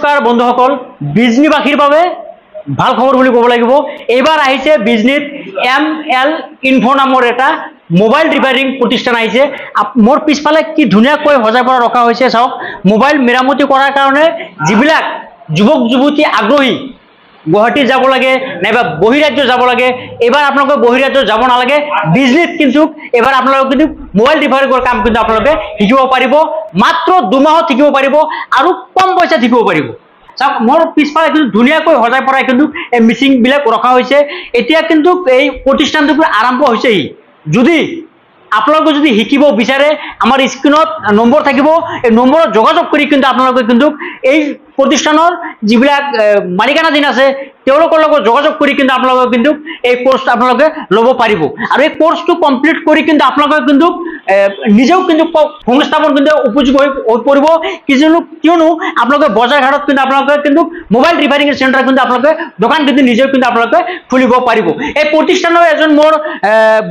নমস্কাৰ বন্ধুসকল, বিজনীবাসীৰ বাবে ভাল খবৰ বুলি ক'ব লাগিব। এইবাৰ আহিছে বিজনীত ML ইনফো নামৰ এটা মোবাইল ৰিপেয়াৰিং প্ৰতিষ্ঠান আহিছে। মোৰ পিছফালে কি ধুনীয়াকৈ সজাই পৰা ৰখা হৈছে চাওক। মোবাইল মেৰামতি কৰাৰ কাৰণে যিবিলাক যুৱক যুৱতী আগ্ৰহী, গুৱাহাটী যাব লাগে নাইবা বহিৰাজ্য যাব লাগে, এবাৰ আপোনালোকে বহিৰাজ্য যাব নালাগে। বিজনীত কিন্তু এবাৰ আপোনালোকে কিন্তু মোবাইল ৰিপেয়াৰিং কাম কিন্তু আপোনালোকে শিকিব পাৰিব। মাত্ৰ 2 মাহত শিকিব পাৰিব আৰু কম পইচাত শিকিব পাৰিব। চাওক, মোৰ পিছফালে কিন্তু ধুনীয়াকৈ সজাই পৰাই কিন্তু এই মিচিংবিলাক ৰখা হৈছে। এতিয়া কিন্তু এই প্ৰতিষ্ঠানটো আৰম্ভ হৈছেহি। যদি আপোনালোকে যদি শিকিব বিচাৰে, আমাৰ স্ক্ৰীনত নম্বৰ থাকিব, এই নম্বৰত যোগাযোগ কৰি কিন্তু আপোনালোকে কিন্তু এই প্ৰতিষ্ঠানৰ যিবিলাক মালিকানাধীন আছে তেওঁলোকৰ লগত যোগাযোগ কৰি কিন্তু আপোনালোকে কিন্তু এই কোৰ্স আপোনালোকে ল'ব পাৰিব। আৰু এই কোৰ্সটো কমপ্লিট কৰি কিন্তু আপোনালোকে কিন্তু নিজেও কিন্তু সংস্থাপন কিন্তু উপযোগী হৈ পৰিব। কিয়নো আপোনালোকে বজাৰ ঘাটত কিন্তু আপোনালোকে কিন্তু মোবাইল ৰিপেয়াৰিং চেণ্টাৰ কিন্তু আপোনালোকে দোকান কিন্তু নিজেও কিন্তু আপোনালোকে খুলিব পাৰিব। এই প্ৰতিষ্ঠানৰ এজন মোৰ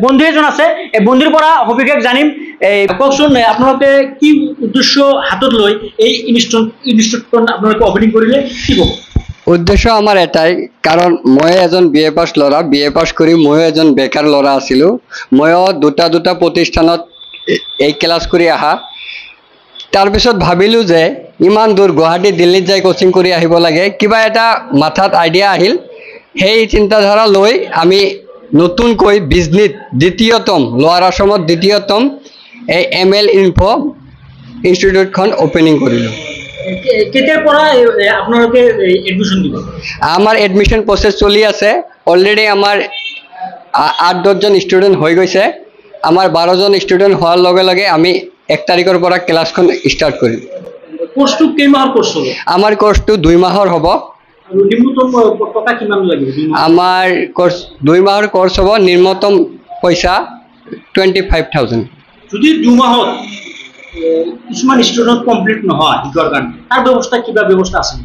বন্ধু এজন আছে, এই বন্ধুৰ পৰা সবিশেষ জানিম। কওকচোন, আপোনালোকে কি উদ্দেশ্য হাতত লৈ এই ইনষ্টিটিউটখন আপোনালোকে ওপেনিং কৰিলে, কি ক'ব? উদ্দেশ্য আমাৰ এটাই, কাৰণ মই এজন BA পাছ ল'ৰা, BA পাছ কৰি ময়ো এজন বেকাৰ ল'ৰা আছিলোঁ। ময়ো দুটা প্ৰতিষ্ঠানত এই ক্লাছ কৰি আহা। তাৰপিছত ভাবিলোঁ যে ইমান দূৰ গুৱাহাটী দিল্লীত যাই কোচিং কৰি আহিব লাগে, কিবা এটা মাথাত আইডিয়া আহিল। সেই চিন্তাধাৰা লৈ আমি নতুনকৈ বিজনীত দ্বিতীয়তম, লোৱাৰ আসামত দ্বিতীয়তম এই ML ইনফো ইনষ্টিটিউটখন ওপেনিং কৰিলোঁ। কেতিয়াৰ পৰা আপোনালোকে এডমিশ্যন দিব? আমাৰ এডমিশ্যন প্ৰচেছ চলি আছে। অলৰেডি আমাৰ 8-10 জন ষ্টুডেণ্ট হৈ গৈছে। আমাৰ 12 জন ষ্টুডেণ্ট হোৱাৰ লগে লগে আমি 1 তাৰিখৰ পৰা ক্লাছখন ষ্টাৰ্ট কৰিম। কোৰ্সটো কেইমাহৰ কোৰ্স হ'ব? আমাৰ কোৰ্সটো 2 মাহৰ হ'ব। আৰু নিম্নতম টকা কিমান লাগিব? আমাৰ কোৰ্স 2 মাহৰ কোৰ্স হ'ব। নিম্নতম পইচা 25,000। যদি 2 মাহত কিছুমান ষ্টুডেণ্ট কমপ্লিট নহয় শিকাৰ কাৰণে, তাৰ ব্যৱস্থা কিবা ব্যৱস্থা আছে?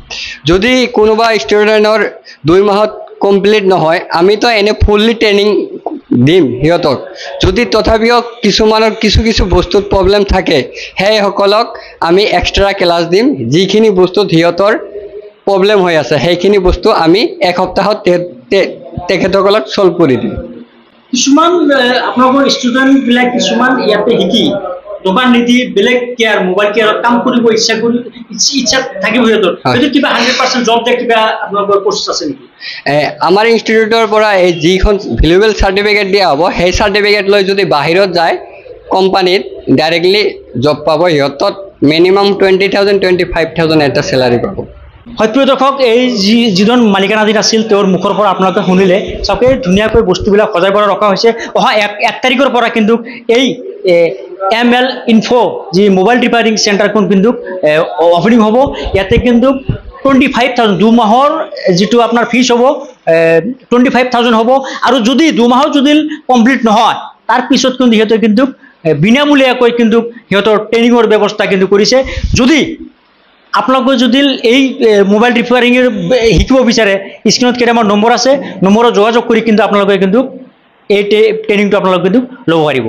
যদি কোনোবা ষ্টুডেণ্টৰ 2 মাহত কমপ্লিট নহয়, আমিতো এনে ফুল্লি ট্ৰেইনিং দিম সিহঁতক। যদি তথাপিও কিছুমানৰ কিছু বস্তুত প্ৰব্লেম থাকে, সেইসকলক আমি এক্সট্ৰা ক্লাছ দিম। যিখিনি বস্তুত সিহঁতৰ প্ৰব্লেম হৈ আছে সেইখিনি বস্তু আমি 1 সপ্তাহত তেখেতসকলক সলভ কৰি দিম। কিছুমান আপোনালোকৰ ষ্টুডেণ্টবিলাক কিছুমান ইয়াতে শিকি দোকান নিদি বেলেগ কেয়াৰ, মোবাইল কেয়াৰত কাম কৰিব ইচ্ছা থাকিব সিহঁতৰ, যদি কিবা 100% জব দিয়া কিবা আপোনালোকৰ কোৰ্স আছে নেকি? আমাৰ ইনষ্টিটিউটৰ পৰা এই যিখন ভেলুৱেবল চাৰ্টিফিকেট দিয়া হ'ব, সেই চাৰ্টিফিকেট লৈ যদি বাহিৰত যায় কোম্পানীত ডাইৰেক্টলি জব পাব। সিহঁতত মিনিমাম 20,000 25,000 এটা চেলাৰী পাব। প্ৰিয় দৰ্শক, এই যিজন মালিকানাধীন আছিল তেওঁৰ মুখৰ পৰা আপোনালোকে শুনিলে। চাওক, ধুনীয়াকৈ বস্তুবিলাক সজাই পৰা ৰখা হৈছে। অহা 1 তাৰিখৰ পৰা কিন্তু এই ML ইনফো যি মোবাইল ৰিপেয়াৰিং চেণ্টাৰখন কিন্তু ওপেনিং হ'ব। ইয়াতে কিন্তু 25,000 2 মাহৰ যিটো আপোনাৰ ফিজ হ'ব 25,000 হ'ব। আৰু যদি 2 মাহত যদি কমপ্লিট নহয়, তাৰ পিছত কিন্তু সিহঁতে কিন্তু বিনামূলীয়াকৈ কিন্তু সিহঁতৰ ট্ৰেইনিঙৰ ব্যৱস্থা কিন্তু কৰিছে। যদি আপোনালোকে যদি এই মোবাইল ৰিপেয়াৰিঙৰ শিকিব বিচাৰে, স্ক্ৰীনত কেইটামান নম্বৰ আছে, নম্বৰত যোগাযোগ কৰি কিন্তু আপোনালোকে কিন্তু এই ট্ৰেইনিংটো আপোনালোকে কিন্তু ল'ব পাৰিব।